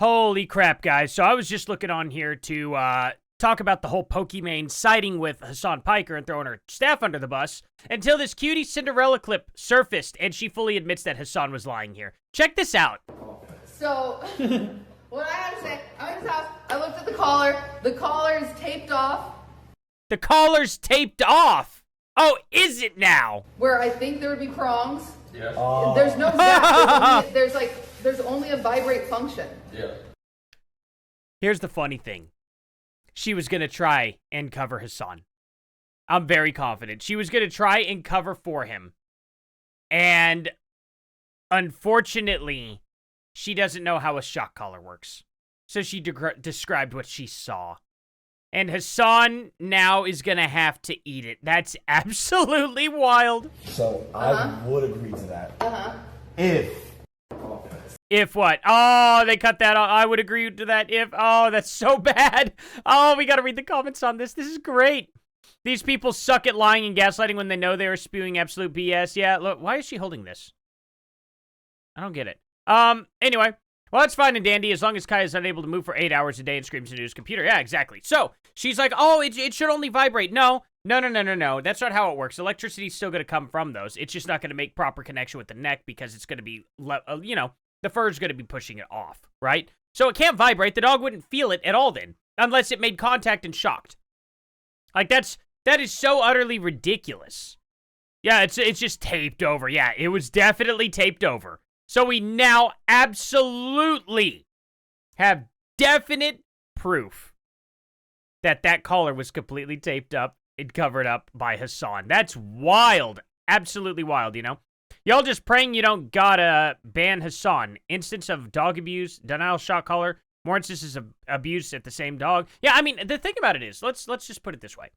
Holy crap, guys. So I was just looking on here to talk about the whole Pokimane siding with Hasan Piker and throwing her staff under the bus until this QTCinderella clip surfaced and she fully admits that Hasan was lying here. Check this out. So, what I had to say, I'm in his house, I looked at the collar is taped off. The collar's taped off! Oh, is it now? Where I think there would be prongs. Yeah. Oh. There's no zap, there's only a vibrate function. Yeah. Here's the funny thing. She was gonna try and cover Hasan. I'm very confident. She was gonna try and cover for him. And unfortunately, she doesn't know how a shock collar works. So she described what she saw. And Hasan now is gonna have to eat it. That's absolutely wild. So I would agree to that. If what? Oh, they cut that off. I would agree to that if. Oh, that's so bad. Oh, we gotta read the comments on this. This is great. These people suck at lying and gaslighting when they know they are spewing absolute BS. Yeah, look, why is she holding this? I don't get it. Anyway. Well, that's fine and dandy as long as Kai is unable to move for 8 hours a day and screams into his computer. Yeah, exactly. So, she's like, oh, it should only vibrate. No. That's not how it works. Electricity's still going to come from those. It's just not going to make proper connection with the neck because it's going to be, the fur's going to be pushing it off, right? So it can't vibrate. The dog wouldn't feel it at all then, unless it made contact and shocked. Like, that is so utterly ridiculous. Yeah, it's just taped over. Yeah, it was definitely taped over. So we now absolutely have definite proof that that collar was completely taped up and covered up by Hasan. That's wild. Absolutely wild, you know? Y'all just praying you don't gotta ban Hasan. Instance of dog abuse, denial shock collar, more instances of abuse at the same dog. Yeah, I mean, the thing about it is, let's just put it this way.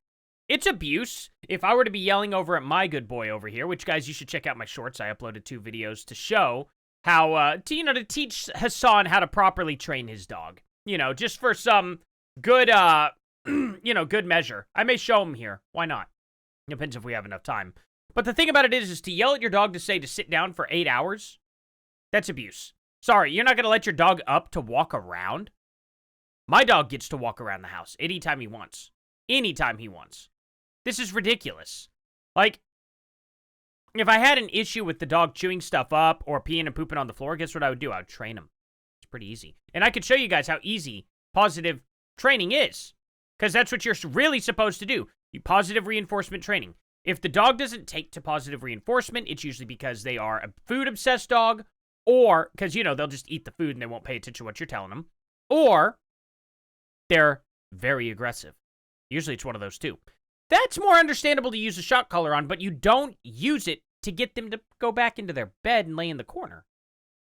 It's abuse. If I were to be yelling over at my good boy over here, which, guys, you should check out my shorts. I uploaded 2 videos to show how, to teach Hasan how to properly train his dog. You know, just for some good, good measure. I may show him here. Why not? Depends if we have enough time. But the thing about it is to yell at your dog to say to sit down for 8 hours, that's abuse. Sorry, you're not going to let your dog up to walk around? My dog gets to walk around the house anytime he wants. Anytime he wants. This is ridiculous. Like, if I had an issue with the dog chewing stuff up or peeing and pooping on the floor, guess what I would do? I would train him. It's pretty easy. And I could show you guys how easy positive training is. Because that's what you're really supposed to do. Positive reinforcement training. If the dog doesn't take to positive reinforcement, it's usually because they are a food-obsessed dog, or because, they'll just eat the food and they won't pay attention to what you're telling them, or they're very aggressive. Usually it's one of those two. That's more understandable to use a shock collar on, but you don't use it to get them to go back into their bed and lay in the corner.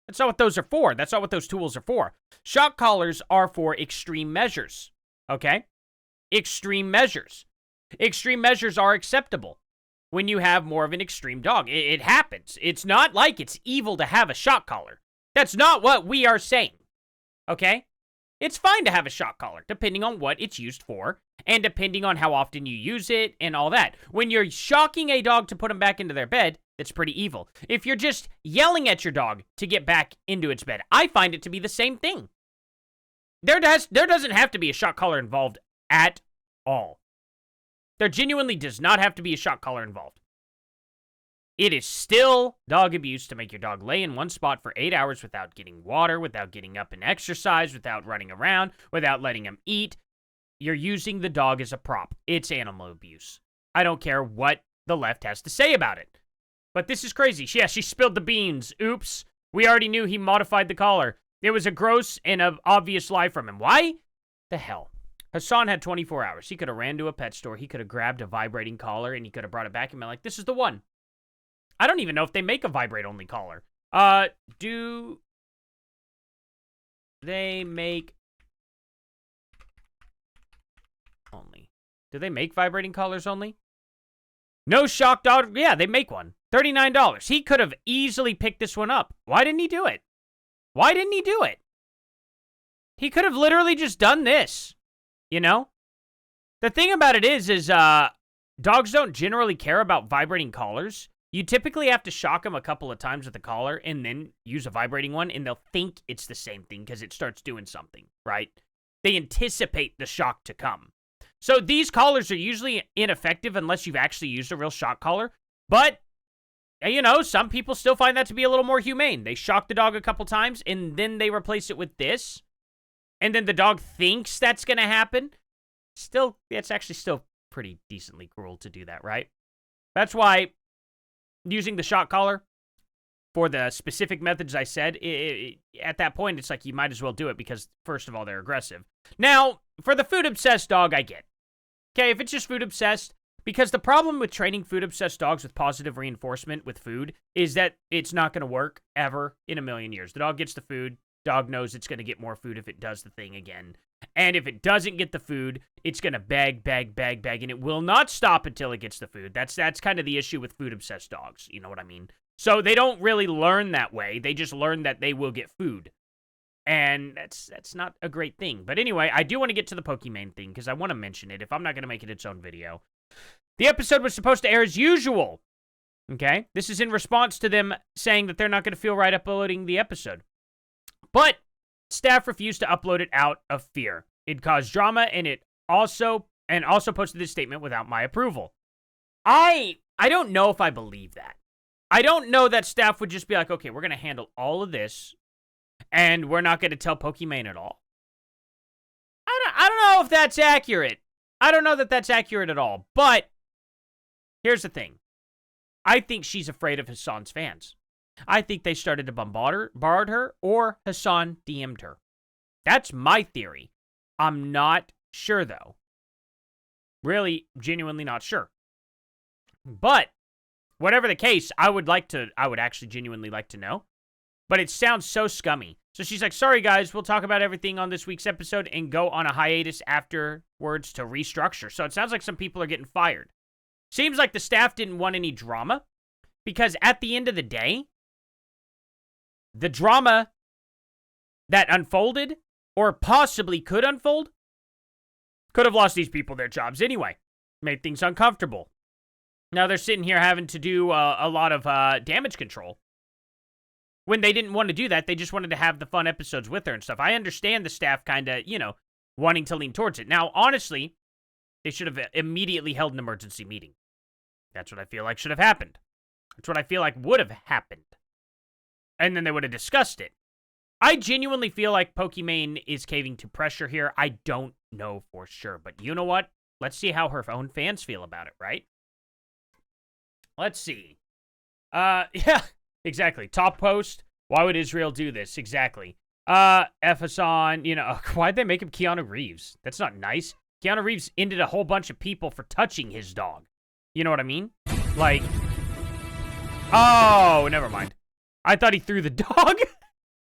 That's not what those are for. That's not what those tools are for. Shock collars are for extreme measures, okay? Extreme measures. Extreme measures are acceptable when you have more of an extreme dog. It happens. It's not like it's evil to have a shock collar. That's not what we are saying, okay? It's fine to have a shock collar, depending on what it's used for, and depending on how often you use it, and all that. When you're shocking a dog to put them back into their bed, that's pretty evil. If you're just yelling at your dog to get back into its bed, I find it to be the same thing. There doesn't have to be a shock collar involved at all. There genuinely does not have to be a shock collar involved. It is still dog abuse to make your dog lay in one spot for 8 hours without getting water, without getting up and exercise, without running around, without letting him eat. You're using the dog as a prop. It's animal abuse. I don't care what the left has to say about it. But this is crazy. Yeah, she spilled the beans. Oops. We already knew he modified the collar. It was a gross and obvious lie from him. Why? The hell. Hasan had 24 hours. He could have ran to a pet store. He could have grabbed a vibrating collar, and he could have brought it back and been like, this is the one. I don't even know if they make a vibrate-only collar. Do they make only? Do they make vibrating collars only? No shock dog. Yeah, they make one. $39. He could have easily picked this one up. Why didn't he do it? Why didn't he do it? He could have literally just done this. You know? The thing about it is dogs don't generally care about vibrating collars you typically have to shock them a couple of times with the collar and then use a vibrating one, and they'll think it's the same thing because it starts doing something, right? They anticipate the shock to come. So these collars are usually ineffective unless you've actually used a real shock collar. But, you know, some people still find that to be a little more humane. They shock the dog a couple times, and then they replace it with this. And then the dog thinks that's going to happen. Still, it's actually still pretty decently cruel to do that, right? That's why using the shock collar for the specific methods I said, at that point, it's like you might as well do it because, first of all, they're aggressive. Now, for the food-obsessed dog, I get. Okay, if it's just food-obsessed, because the problem with training food-obsessed dogs with positive reinforcement with food is that it's not going to work ever in a million years. The dog gets the food. Dog knows it's going to get more food if it does the thing again. And if it doesn't get the food, it's going to beg, and it will not stop until it gets the food. That's kind of the issue with food-obsessed dogs. You know what I mean? So they don't really learn that way. They just learn that they will get food. And that's not a great thing. But anyway, I do want to get to the Pokimane thing because I want to mention it if I'm not going to make it its own video. The episode was supposed to air as usual. Okay? This is in response to them saying that they're not going to feel right uploading the episode. But staff refused to upload it out of fear. It caused drama, and it also posted this statement without my approval. I don't know if I believe that. I don't know that staff would just be like, okay, we're going to handle all of this, and we're not going to tell Pokimane at all. I don't know if that's accurate. I don't know that that's accurate at all. But here's the thing. I think she's afraid of Hasan's fans. I think they started to bombard her, or Hasan DM'd her. That's my theory. I'm not sure, though. Really, genuinely not sure. But whatever the case, I would actually genuinely like to know. But it sounds so scummy. So she's like, sorry guys, we'll talk about everything on this week's episode and go on a hiatus afterwards to restructure. So it sounds like some people are getting fired. Seems like the staff didn't want any drama. Because at the end of the day, the drama that unfolded, or possibly could unfold, could have lost these people their jobs anyway. Made things uncomfortable. Now they're sitting here having to do a lot of damage control. When they didn't want to do that, they just wanted to have the fun episodes with her and stuff. I understand the staff kind of, wanting to lean towards it. Now, honestly, they should have immediately held an emergency meeting. That's what I feel like should have happened. That's what I feel like would have happened. And then they would have discussed it. I genuinely feel like Pokimane is caving to pressure here. I don't know for sure. But you know what? Let's see how her own fans feel about it, right? Let's see. Yeah, exactly. Top post. Why would Israel do this? Exactly. F Hasan, why'd they make him Keanu Reeves? That's not nice. Keanu Reeves ended a whole bunch of people for touching his dog. You know what I mean? Like, oh, never mind. I thought he threw the dog.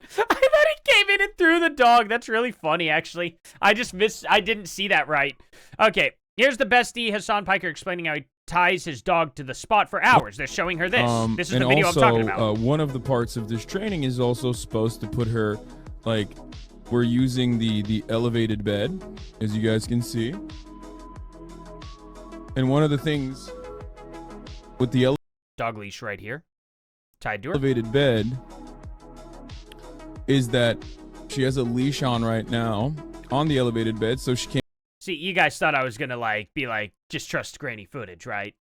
I thought he came in and threw the dog. That's really funny, actually. I didn't see that right. Okay, here's the bestie, Hasan Piker, explaining how he ties his dog to the spot for hours. They're showing her this. This is the video I'm talking about. One of the parts of this training is also supposed to put her, like, we're using the elevated bed, as you guys can see. And one of the things with the dog leash right here, tied to her elevated bed, is that she has a leash on right now on the elevated bed, so she can't. See, you guys thought I was gonna be like, just trust grainy footage, right?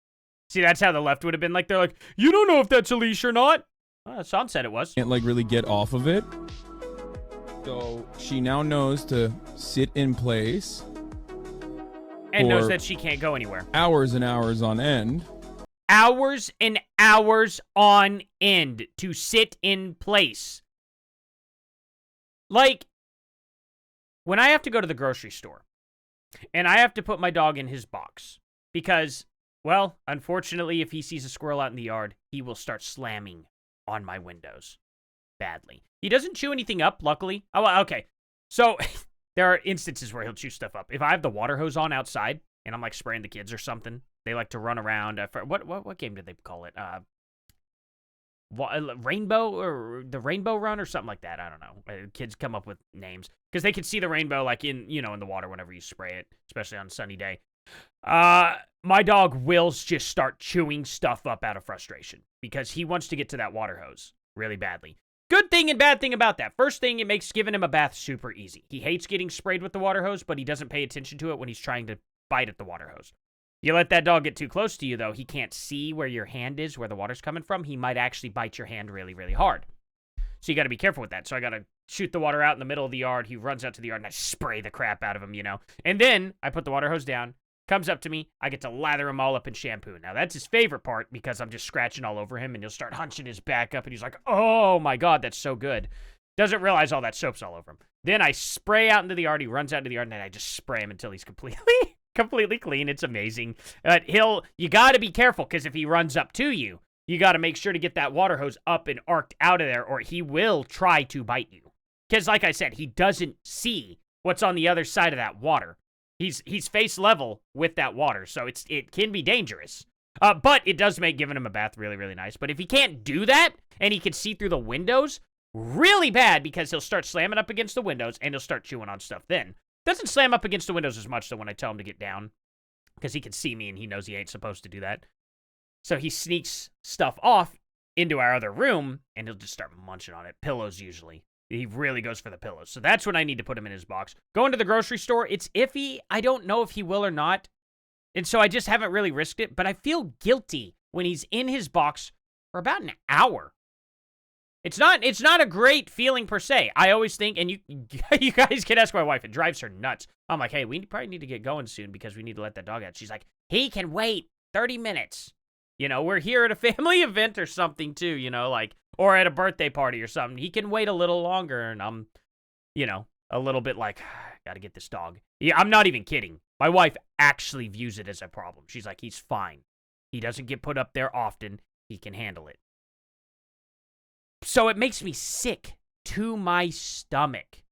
See, that's how the left would have been like. They're like, you don't know if that's a leash or not. Well, Hasan said it was. Can't really get off of it. So she now knows to sit in place. And knows that she can't go anywhere. Hours and hours on end. Hours and hours on end to sit in place. Like, when I have to go to the grocery store and I have to put my dog in his box because, well, unfortunately, if he sees a squirrel out in the yard, he will start slamming on my windows badly. He doesn't chew anything up, luckily. Oh, well, okay. So there are instances where he'll chew stuff up. If I have the water hose on outside and I'm like spraying the kids or something, they like to run around. What game did they call it? Rainbow or the Rainbow Run or something like that. I don't know. Kids come up with names because they can see the rainbow like in the water whenever you spray it, especially on a sunny day. My dog will just start chewing stuff up out of frustration because he wants to get to that water hose really badly. Good thing and bad thing about that. First thing, it makes giving him a bath super easy. He hates getting sprayed with the water hose, but he doesn't pay attention to it when he's trying to bite at the water hose. You let that dog get too close to you, though, he can't see where your hand is, where the water's coming from. He might actually bite your hand really, really hard. So you got to be careful with that. So I got to shoot the water out in the middle of the yard. He runs out to the yard, and I spray the crap out of him, you know. And then I put the water hose down, comes up to me. I get to lather him all up in shampoo. Now, that's his favorite part because I'm just scratching all over him, and he'll start hunching his back up, and he's like, oh, my God, that's so good. Doesn't realize all that soap's all over him. Then I spray out into the yard. He runs out into the yard, and I just spray him until he's completely clean. It's amazing. You got to be careful because if he runs up to you, you got to make sure to get that water hose up and arced out of there, or he will try to bite you. Because, like I said, he doesn't see what's on the other side of that water. He's face level with that water, so it can be dangerous. But it does make giving him a bath really, really nice. But if he can't do that, and he can see through the windows, really bad because he'll start slamming up against the windows, and he'll start chewing on stuff then. Doesn't slam up against the windows as much, though, when I tell him to get down. Because he can see me, and he knows he ain't supposed to do that. So he sneaks stuff off into our other room, and he'll just start munching on it. Pillows, usually. He really goes for the pillows. So that's when I need to put him in his box. Going to the grocery store, it's iffy. I don't know if he will or not. And so I just haven't really risked it. But I feel guilty when he's in his box for about an hour. It's not a great feeling per se. I always think, and you guys can ask my wife, it drives her nuts. I'm like, hey, we probably need to get going soon because we need to let that dog out. She's like, he can wait 30 minutes. You know, we're here at a family event or something too, you know, like, or at a birthday party or something. He can wait a little longer, and I'm, you know, a little bit like, gotta get this dog. Yeah, I'm not even kidding. My wife actually views it as a problem. She's like, he's fine. He doesn't get put up there often. He can handle it. So it makes me sick to my stomach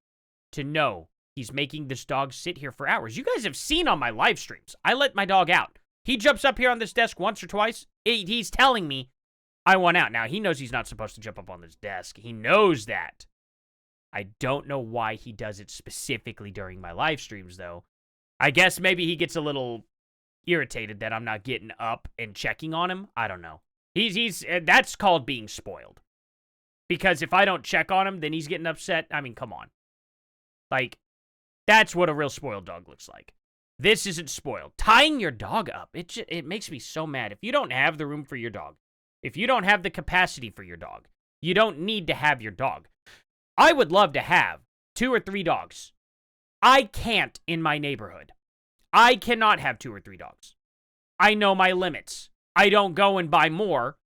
to know he's making this dog sit here for hours. You guys have seen on my live streams, I let my dog out. He jumps up here on this desk once or twice. He's telling me I want out. Now, he knows he's not supposed to jump up on this desk. He knows that. I don't know why he does it specifically during my live streams, though. I guess maybe he gets a little irritated that I'm not getting up and checking on him. I don't know. That's called being spoiled. Because if I don't check on him, then he's getting upset. I mean, come on. Like, that's what a real spoiled dog looks like. This isn't spoiled. Tying your dog up, it makes me so mad. If you don't have the room for your dog, if you don't have the capacity for your dog, you don't need to have your dog. I would love to have 2 or 3 dogs. I can't in my neighborhood. I cannot have 2 or 3 dogs. I know my limits. I don't go and buy more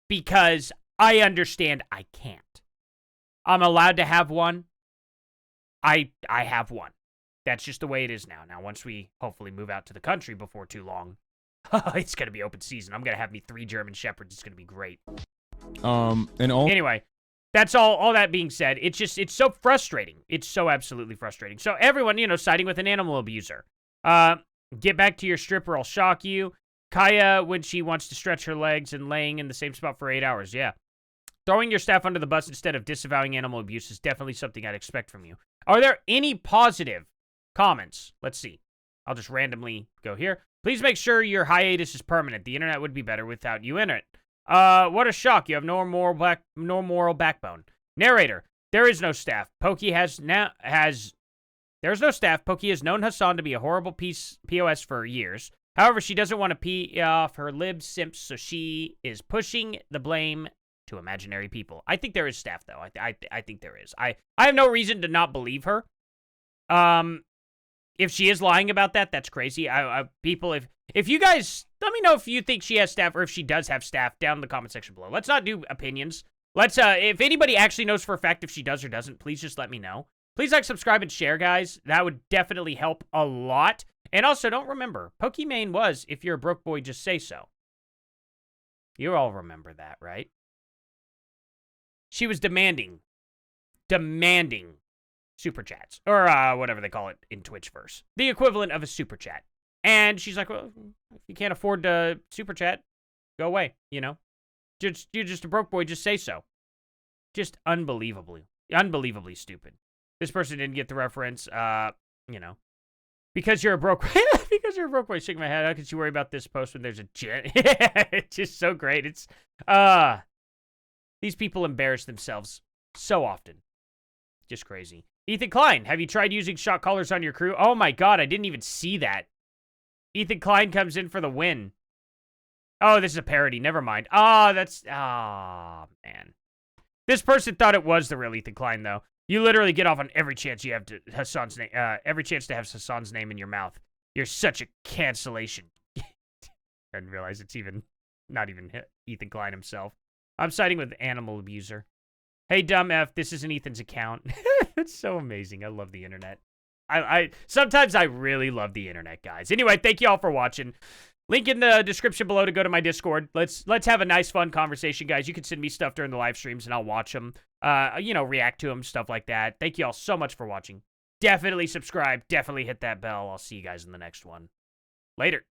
because I understand I can't. I'm allowed to have one. I have one. That's just the way it is now. Now, once we hopefully move out to the country before too long, it's going to be open season. I'm going to have me 3 German Shepherds. It's going to be great. Anyway, that's all that being said, it's so frustrating. It's so absolutely frustrating. So everyone, you know, siding with an animal abuser. Get back to your strip or I'll shock you. Kaya, when she wants to stretch her legs and laying in the same spot for 8 hours. Yeah. Throwing your staff under the bus instead of disavowing animal abuse is definitely something I'd expect from you. Are there any positive comments? Let's see. I'll just randomly go here. Please make sure your hiatus is permanent. The internet would be better without you in it. What a shock. You have no moral backbone. Narrator. There is no staff. There's no staff. Pokey has known Hasan to be a horrible POS for years. However, she doesn't want to pee off her lib simps, so she is pushing the blame to imaginary people. I think there is staff, though. I think there is. I have no reason to not believe her. If she is lying about that, that's crazy. People, if you guys, let me know if you think she has staff or if she does have staff down in the comment section below. Let's not do opinions. If anybody actually knows for a fact if she does or doesn't, please just let me know. Please like, subscribe, and share, guys. That would definitely help a lot. And also, don't remember, Pokimane was, if you're a broke boy, just say so. You all remember that, right? She was demanding super chats, or whatever they call it in Twitchverse. The equivalent of a super chat. And she's like, well, if you can't afford to super chat, go away, you know? You're just a broke boy, just say so. Just unbelievably stupid. This person didn't get the reference, you know. Because you're a broke because you're a broke boy. Shaking my head. How could you worry about this post when there's a jet? It's just so great. It's these people embarrass themselves so often. Just crazy. Ethan Klein, have you tried using shot callers on your crew? Oh my god, I didn't even see that. Ethan Klein comes in for the win. Oh, this is a parody. Never mind. Oh, that's man. This person thought it was the real Ethan Klein though. You literally get off on every chance you have to Hassan's name. Every chance to have Hassan's name in your mouth. You're such a cancellation. I didn't realize it's not even Ethan Klein himself. I'm siding with animal abuser. Hey, dumb F, this isn't Ethan's account. It's so amazing. I love the internet. I sometimes I really love the internet, guys. Anyway, thank you all for watching. Link in the description below to go to my Discord. Let's have a nice, fun conversation, guys. You can send me stuff during the live streams, and I'll watch them. React to them, stuff like that. Thank you all so much for watching. Definitely subscribe. Definitely hit that bell. I'll see you guys in the next one. Later.